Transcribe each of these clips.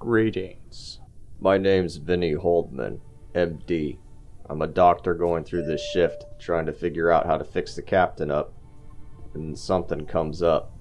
Greetings. My name's Vinny Holdman, MD. I'm a doctor going through this shift, trying to figure out how to fix the captain up. And something comes up.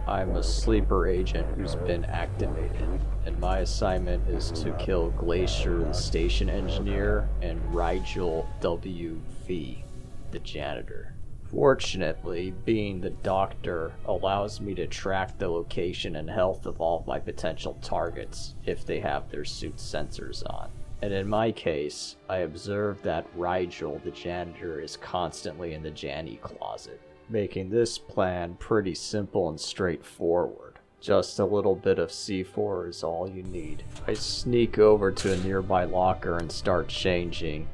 I'm a sleeper agent who's been activated, and my assignment is to kill Glacier, the station engineer, and Rigel W.V., the janitor. Fortunately, being the doctor allows me to track the location and health of all of my potential targets if they have their suit sensors on. And in my case, I observed that Rigel, the janitor, is constantly in the Janny closet, making this plan pretty simple and straightforward. Just a little bit of C4 is all you need. I sneak over to a nearby locker and start changing,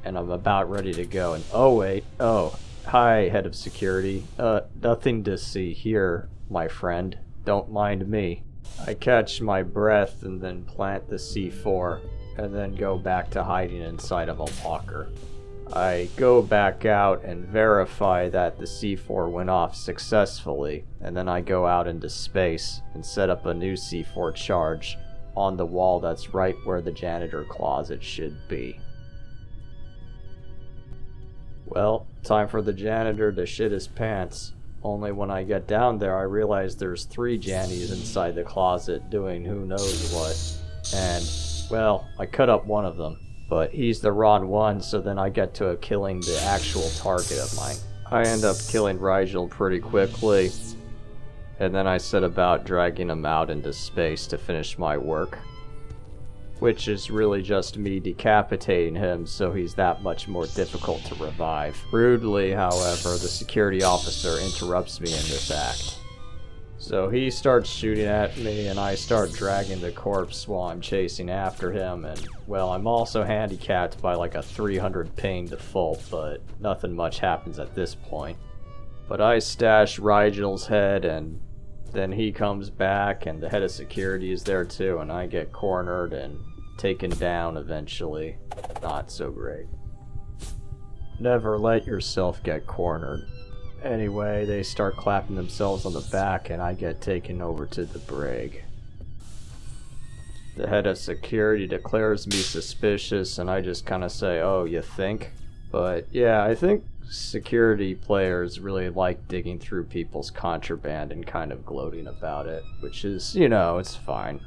and I'm about ready to go, and hi, head of security. Nothing to see here, my friend. Don't mind me. I catch my breath and then plant the C4, and then go back to hiding inside of a locker. I go back out and verify that the C4 went off successfully, and then I go out into space and set up a new C4 charge on the wall that's right where the janitor closet should be. Well, time for the janitor to shit his pants. Only when I get down there I realize there's 3 Jannies inside the closet doing who knows what. And, well, I cut up one of them. But he's the wrong one, so then I get to killing the actual target of mine. I end up killing Rigel pretty quickly, and then I set about dragging him out into space to finish my work. Which is really just me decapitating him, so he's that much more difficult to revive. Rudely, however, the security officer interrupts me in this act. So he starts shooting at me, and I start dragging the corpse while I'm chasing after him, and, well, I'm also handicapped by like a 300 ping to full, but nothing much happens at this point. But I stash Rigel's head, and then he comes back, and the head of security is there too, and I get cornered and taken down eventually. Not so great. Never let yourself get cornered. Anyway, they start clapping themselves on the back, and I get taken over to the brig. The head of security declares me suspicious, and I just kind of say, oh, you think? But yeah, I think security players really like digging through people's contraband and kind of gloating about it, which is, you know, it's fine.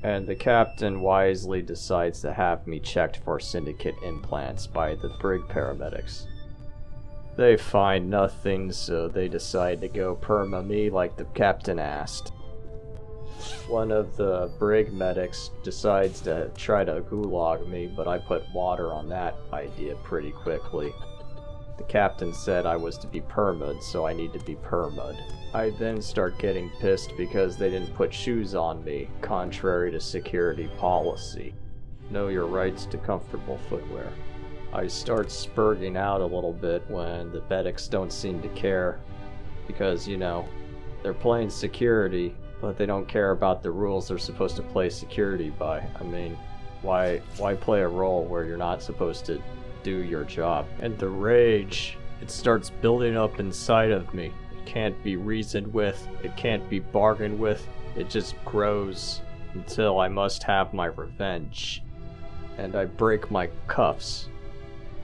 And the captain wisely decides to have me checked for syndicate implants by the brig paramedics. They find nothing, so they decide to go perma me like the captain asked. One of the brig medics decides to try to gulag me, but I put water on that idea pretty quickly. The captain said I was to be perma'd, so I need to be perma'd. I then start getting pissed because they didn't put shoes on me, contrary to security policy. Know your rights to comfortable footwear. I start spurging out a little bit when the medics don't seem to care, because, you know, they're playing security, but they don't care about the rules they're supposed to play security by. I mean, why play a role where you're not supposed to do your job? And the rage, it starts building up inside of me. It can't be reasoned with, it can't be bargained with, it just grows until I must have my revenge. And I break my cuffs.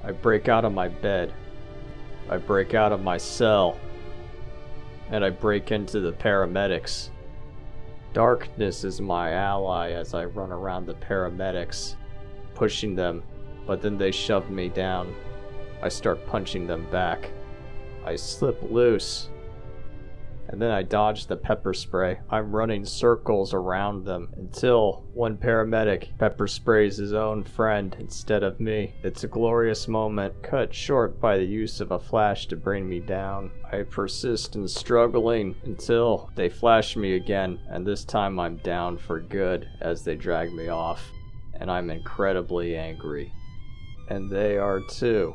I break out of my bed. I break out of my cell. And I break into the paramedics. Darkness is my ally as I run around the paramedics, pushing them, but then they shove me down. I start punching them back. I slip loose. And then I dodge the pepper spray. I'm running circles around them until one paramedic pepper sprays his own friend instead of me. It's a glorious moment, cut short by the use of a flash to bring me down. I persist in struggling until they flash me again, and this time I'm down for good as they drag me off, and I'm incredibly angry. And they are too.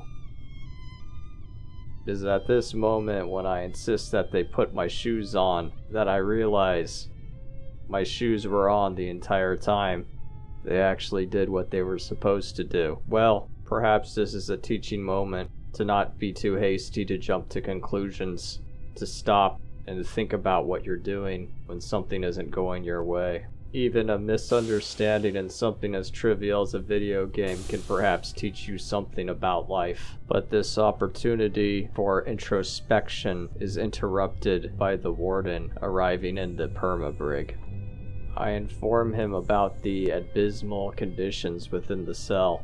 It is at this moment when I insist that they put my shoes on that I realize my shoes were on the entire time. They actually did what they were supposed to do. Well, perhaps this is a teaching moment to not be too hasty to jump to conclusions, to stop and think about what you're doing when something isn't going your way. Even a misunderstanding in something as trivial as a video game can perhaps teach you something about life. But this opportunity for introspection is interrupted by the warden arriving in the permabrig. I inform him about the abysmal conditions within the cell,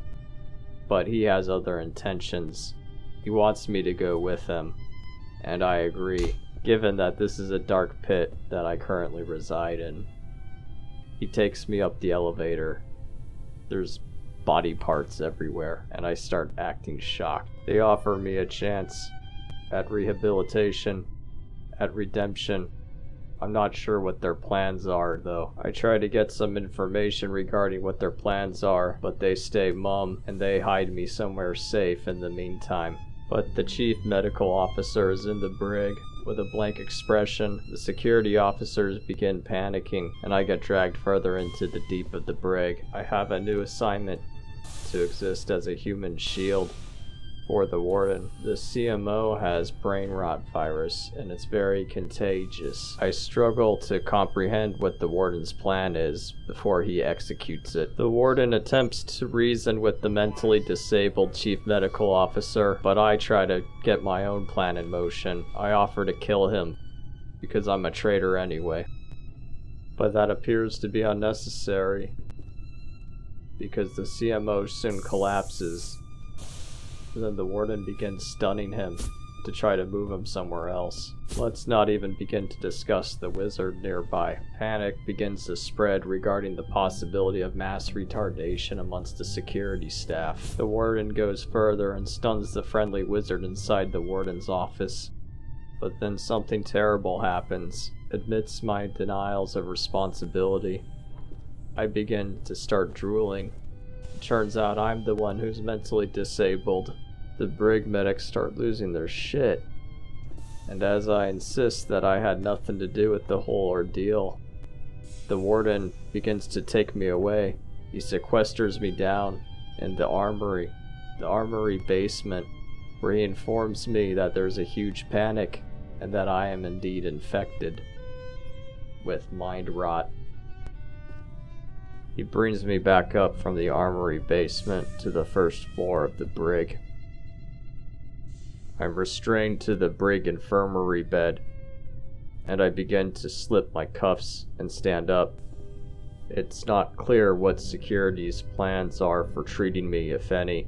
but he has other intentions. He wants me to go with him, and I agree, given that this is a dark pit that I currently reside in. He takes me up the elevator. There's body parts everywhere, and I start acting shocked. They offer me a chance at rehabilitation, at redemption. I'm not sure what their plans are, though. I try to get some information regarding what their plans are, but they stay mum, and they hide me somewhere safe in the meantime. But the chief medical officer is in the brig. With a blank expression, the security officers begin panicking, and I get dragged further into the deep of the brig. I have a new assignment: to exist as a human shield for the warden. The CMO has brain rot virus, and it's very contagious. I struggle to comprehend what the warden's plan is before he executes it. The warden attempts to reason with the mentally disabled chief medical officer, but I try to get my own plan in motion. I offer to kill him, because I'm a traitor anyway. But that appears to be unnecessary, because the CMO soon collapses. Then the warden begins stunning him to try to move him somewhere else. Let's not even begin to discuss the wizard nearby. Panic begins to spread regarding the possibility of mass retardation amongst the security staff. The warden goes further and stuns the friendly wizard inside the warden's office. But then something terrible happens. Amidst my denials of responsibility, I begin to start drooling. It turns out I'm the one who's mentally disabled. The brig medics start losing their shit, and as I insist that I had nothing to do with the whole ordeal, the warden begins to take me away. He sequesters me down in the armory basement, where he informs me that there's a huge panic and that I am indeed infected with mind rot. He brings me back up from the armory basement to the first floor of the brig. I'm restrained to the brig infirmary bed, and I begin to slip my cuffs and stand up. It's not clear what security's plans are for treating me, if any,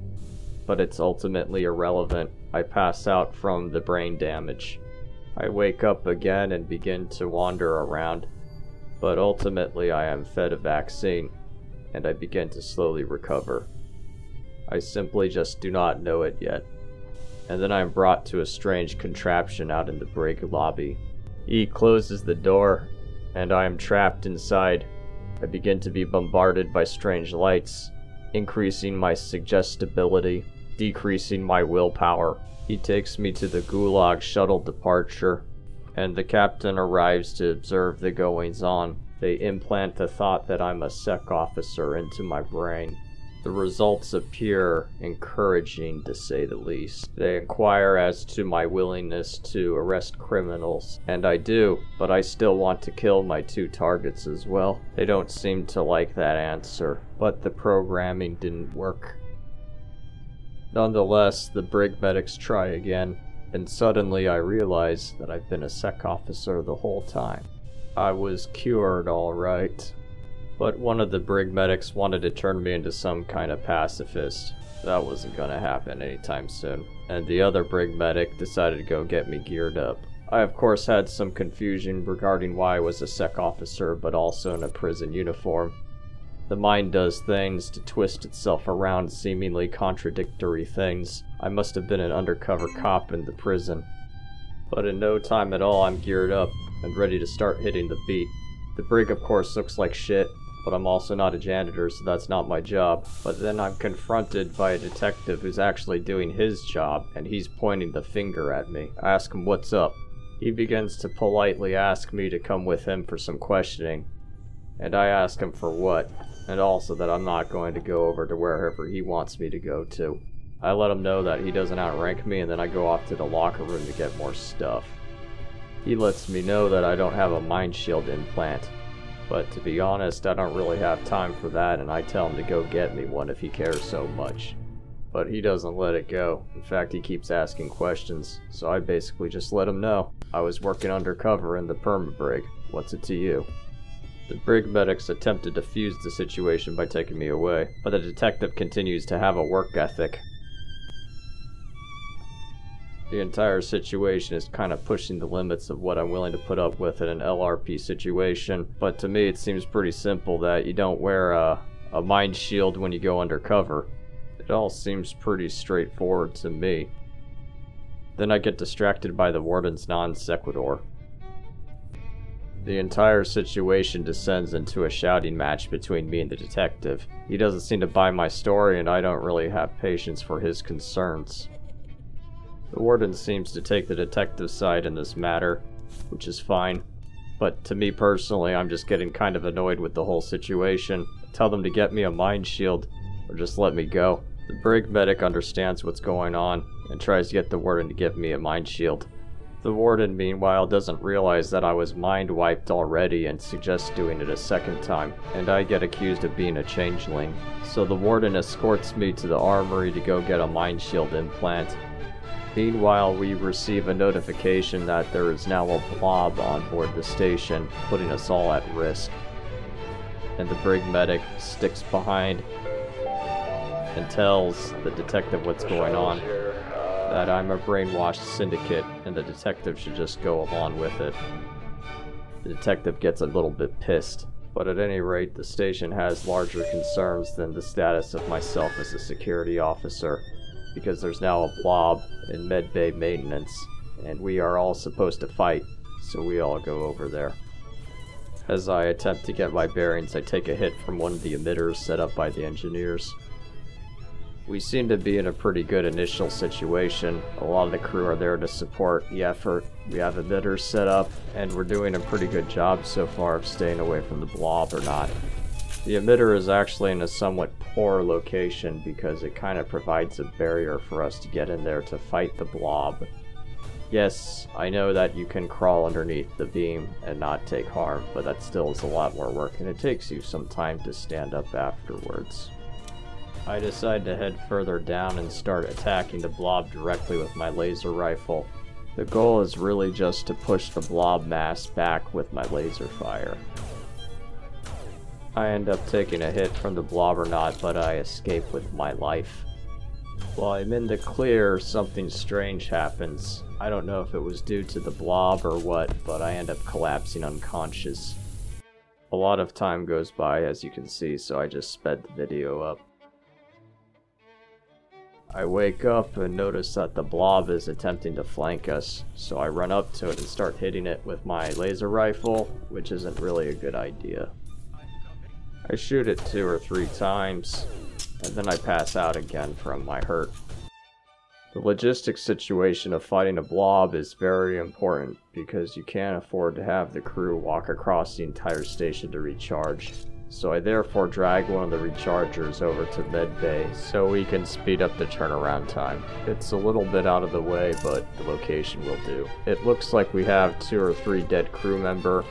but it's ultimately irrelevant. I pass out from the brain damage. I wake up again and begin to wander around, but ultimately I am fed a vaccine, and I begin to slowly recover. I simply just do not know it yet. And then I am brought to a strange contraption out in the brig lobby. He closes the door, and I am trapped inside. I begin to be bombarded by strange lights, increasing my suggestibility, decreasing my willpower. He takes me to the Gulag shuttle departure, and the captain arrives to observe the goings-on. They implant the thought that I'm a sec officer into my brain. The results appear encouraging, to say the least. They inquire as to my willingness to arrest criminals, and I do, but I still want to kill my two targets as well. They don't seem to like that answer, but the programming didn't work. Nonetheless, the brig medics try again, and suddenly I realize that I've been a sec officer the whole time. I was cured, all right. But one of the brig medics wanted to turn me into some kind of pacifist. That wasn't gonna happen anytime soon. And the other brig medic decided to go get me geared up. I of course had some confusion regarding why I was a sec officer, but also in a prison uniform. The mind does things to twist itself around seemingly contradictory things. I must have been an undercover cop in the prison. But in no time at all, I'm geared up and ready to start hitting the beat. The brig of course looks like shit, but I'm also not a janitor, so that's not my job. But then I'm confronted by a detective who's actually doing his job, and he's pointing the finger at me. I ask him what's up. He begins to politely ask me to come with him for some questioning, and I ask him for what, and also that I'm not going to go over to wherever he wants me to go to. I let him know that he doesn't outrank me, and then I go off to the locker room to get more stuff. He lets me know that I don't have a mind shield implant. But to be honest, I don't really have time for that, and I tell him to go get me one if he cares so much. But he doesn't let it go. In fact, he keeps asking questions, so I basically just let him know. I was working undercover in the perma-brig. What's it to you? The brig medics attempt to defuse the situation by taking me away, but the detective continues to have a work ethic. The entire situation is kind of pushing the limits of what I'm willing to put up with in an LRP situation, but to me it seems pretty simple that you don't wear a mind shield when you go undercover. It all seems pretty straightforward to me. Then I get distracted by the warden's non sequitur. The entire situation descends into a shouting match between me and the detective. He doesn't seem to buy my story, and I don't really have patience for his concerns. The warden seems to take the detective's side in this matter, which is fine. But to me personally, I'm just getting kind of annoyed with the whole situation. Tell them to get me a mind shield, or just let me go. The brig medic understands what's going on, and tries to get the warden to give me a mind shield. The warden, meanwhile, doesn't realize that I was mind-wiped already and suggests doing it a second time, and I get accused of being a changeling. So the warden escorts me to the armory to go get a mind shield implant. Meanwhile, we receive a notification that there is now a blob on board the station, putting us all at risk. And the brig medic sticks behind and tells the detective what's going on, that I'm a brainwashed syndicate and the detective should just go along with it. The detective gets a little bit pissed, but at any rate, the station has larger concerns than the status of myself as a security officer, because there's now a blob in medbay maintenance, and we are all supposed to fight, so we all go over there. As I attempt to get my bearings, I take a hit from one of the emitters set up by the engineers. We seem to be in a pretty good initial situation. A lot of the crew are there to support the effort. We have emitters set up, and we're doing a pretty good job so far of staying away from the blob or not. The emitter is actually in a somewhat poor location because it kind of provides a barrier for us to get in there to fight the blob. Yes, I know that you can crawl underneath the beam and not take harm, but that still is a lot more work, and it takes you some time to stand up afterwards. I decide to head further down and start attacking the blob directly with my laser rifle. The goal is really just to push the blob mass back with my laser fire. I end up taking a hit from the blob or not, but I escape with my life. While I'm in the clear, something strange happens. I don't know if it was due to the blob or what, but I end up collapsing unconscious. A lot of time goes by, as you can see, so I just sped the video up. I wake up and notice that the blob is attempting to flank us, so I run up to it and start hitting it with my laser rifle, which isn't really a good idea. I shoot it 2 or 3 times, and then I pass out again from my hurt. The logistics situation of fighting a blob is very important, because you can't afford to have the crew walk across the entire station to recharge. So I therefore drag one of the rechargers over to medbay so we can speed up the turnaround time. It's a little bit out of the way, but the location will do. It looks like we have 2 or 3 dead crew member,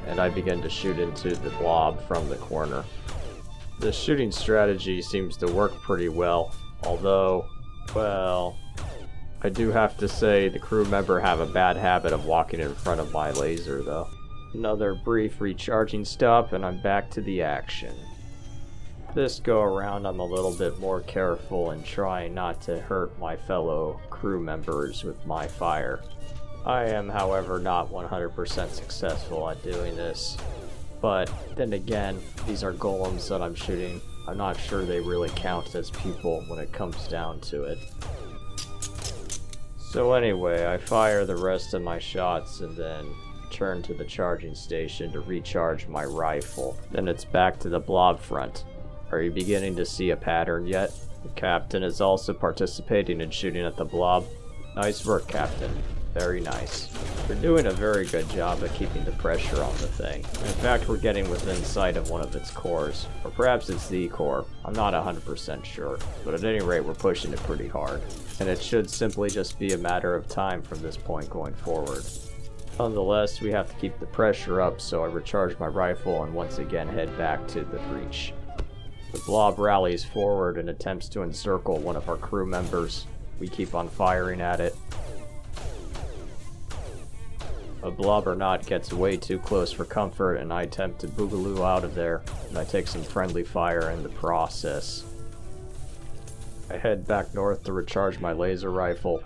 and I begin to shoot into the blob from the corner. The shooting strategy seems to work pretty well, although, well, I do have to say the crew member have a bad habit of walking in front of my laser though. Another brief recharging stop and I'm back to the action. This go around I'm a little bit more careful and trying not to hurt my fellow crew members with my fire. I am, however, not 100% successful at doing this. But then again, these are golems that I'm shooting. I'm not sure they really count as people when it comes down to it. So anyway, I fire the rest of my shots and then turn to the charging station to recharge my rifle. Then it's back to the blob front. Are you beginning to see a pattern yet? The captain is also participating in shooting at the blob. Nice work, Captain. Very nice. We're doing a very good job of keeping the pressure on the thing. In fact, we're getting within sight of one of its cores. Or perhaps it's the core. I'm not 100% sure. But at any rate, we're pushing it pretty hard. And it should simply just be a matter of time from this point going forward. Nonetheless, we have to keep the pressure up, so I recharge my rifle and once again head back to the breach. The blob rallies forward and attempts to encircle one of our crew members. We keep on firing at it. A blobbernaut gets way too close for comfort, and I attempt to boogaloo out of there, and I take some friendly fire in the process. I head back north to recharge my laser rifle.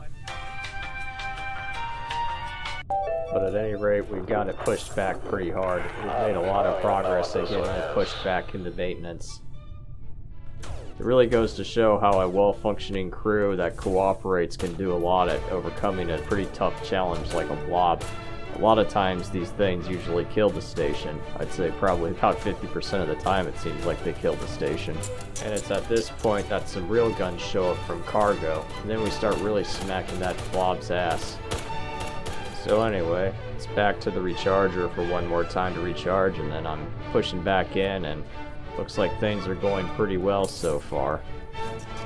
But at any rate, we've got it pushed back pretty hard. We've made a lot of progress at getting it pushed back into maintenance. It really goes to show how a well-functioning crew that cooperates can do a lot at overcoming a pretty tough challenge like a blob. A lot of times these things usually kill the station. I'd say probably about 50% of the time it seems like they kill the station. And it's at this point that some real guns show up from cargo, and then we start really smacking that blob's ass. So anyway, it's back to the recharger for one more time to recharge, and then I'm pushing back in, and looks like things are going pretty well so far.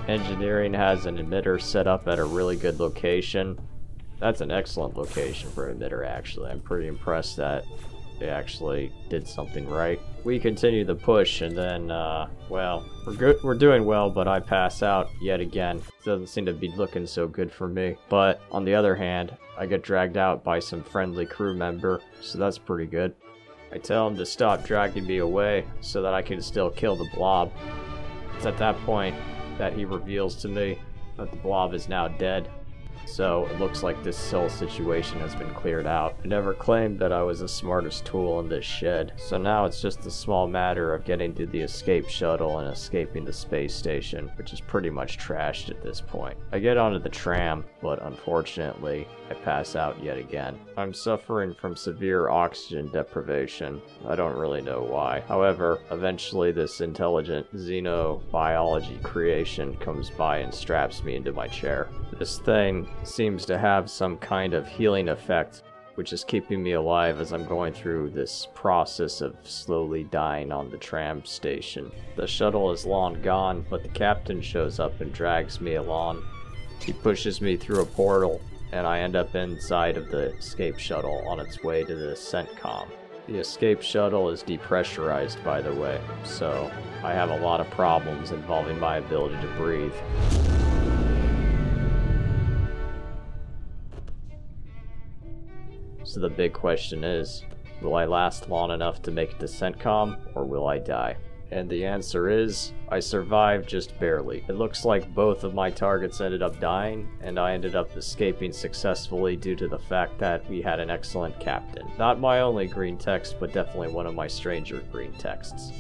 Engineering has an emitter set up at a really good location. That's an excellent location for an emitter, actually. I'm pretty impressed that they actually did something right. We continue the push, and then, well, we're doing well, but I pass out yet again. It doesn't seem to be looking so good for me. But, on the other hand, I get dragged out by some friendly crew member, so that's pretty good. I tell him to stop dragging me away, so that I can still kill the blob. It's at that point that he reveals to me that the blob is now dead. So it looks like this whole situation has been cleared out. I never claimed that I was the smartest tool in this shed, so now it's just a small matter of getting to the escape shuttle and escaping the space station, which is pretty much trashed at this point. I get onto the tram, but unfortunately, I pass out yet again. I'm suffering from severe oxygen deprivation. I don't really know why. However, eventually this intelligent xenobiology creation comes by and straps me into my chair. This thing seems to have some kind of healing effect, which is keeping me alive as I'm going through this process of slowly dying on the tram station. The shuttle is long gone, but the captain shows up and drags me along. He pushes me through a portal, and I end up inside of the escape shuttle on its way to the CENTCOM. The escape shuttle is depressurized, by the way, so I have a lot of problems involving my ability to breathe. So the big question is, will I last long enough to make it to CENTCOM, or will I die? And the answer is, I survived just barely. It looks like both of my targets ended up dying, and I ended up escaping successfully due to the fact that we had an excellent captain. Not my only green text, but definitely one of my stranger green texts.